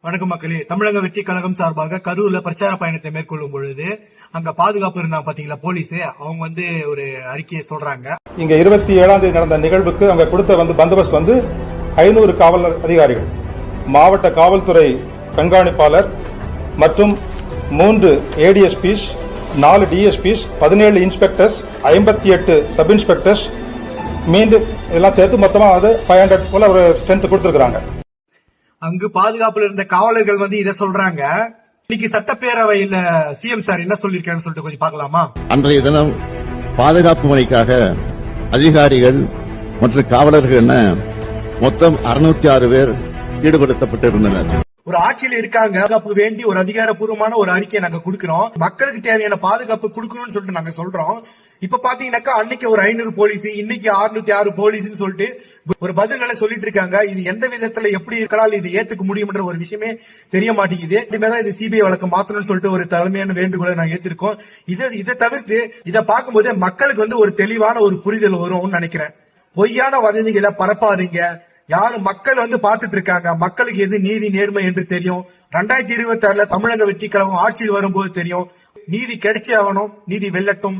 வணக்கம் மக்களே. தமிழக வெற்றி கழகம் சார்பாக கரூர்ல பிரச்சார பயணத்தை மேற்கொள்ளும் பொழுது அங்க பாதுகாப்பு இருந்தாங்க பாத்தீங்களா போலீஸ், அவங்க ஒரு அறிக்கையை சொல்றாங்க. இங்க 27ஆம் தேதி நடந்த நிகழ்வுக்கு அங்க கொடுத்த பந்தோபஸ்து 500 காவல் அதிகாரிகள், மாவட்ட காவல்துறை கண்காணிப்பாளர் மற்றும் 3 ADSPs, 4 DSPs, 17 inspectors, 58 sub inspectors, மீண்டும் எல்லாம் சேர்த்து மொத்தமா 500 போல ஒரு ஸ்ட்ரென்த் கொடுத்திருக்காங்க. அங்கு பாதுகாப்புல இருந்த காவலர்கள் இதை சொல்றாங்க. இன்னைக்கு சட்டப்பேரவையில் சிஎம் சார் என்ன சொல்லிருக்காருன்னு சொல்லிட்டு கொஞ்சம் பார்க்கலாமா? அன்றைய தினம் பாதுகாப்பு பணிக்காக அதிகாரிகள் மற்றும் காவலர்கள் என மொத்தம் 606 பேர் ஈடுபடுத்தப்பட்டிருந்தனர். ஒரு ஆட்சியில் இருக்காங்க, பாதுகாப்பு வேண்டி ஒரு அதிகாரப்பூர்வமான ஒரு அறிக்கையை நாங்க கொடுக்கிறோம், மக்களுக்கு தேவையான பாதுகாப்பு கொடுக்கணும்னு சொல்லிட்டு நாங்க சொல்றோம். இப்ப பாத்தீங்கன்னாக்கா அன்னைக்கு ஒரு 500 போலீஸ், இன்னைக்கு 606 போலீஸ்னு சொல்லிட்டு ஒரு பதில்களை சொல்லிட்டு இருக்காங்க. இது எந்த விதத்துல எப்படி இருக்கலாம், இது ஏத்துக்க முடியும்ன்ற ஒரு விஷயமே தெரிய மாட்டேங்குது. இனிமேதான் இது சிபிஐ வழக்கு மாத்தணும்னு சொல்லிட்டு ஒரு தலைமையான வேண்டுகோளை நாங்க ஏத்திருக்கோம். இதை தவிர்த்து இதை பார்க்கும்போது மக்களுக்கு ஒரு தெளிவான ஒரு புரிதல் வரும்னு நினைக்கிறேன். பொய்யான வதந்திகளை பரப்பாதீங்க. யாரு மக்கள் பாத்துட்டு இருக்காங்க, மக்களுக்கு எது நீதி நேர்மை என்று தெரியும். 2026 தமிழக வெற்றி கழகம் ஆட்சியில் வரும்போது தெரியும். நீதி கிடைச்சே ஆகணும், நீதி வெல்லட்டும்.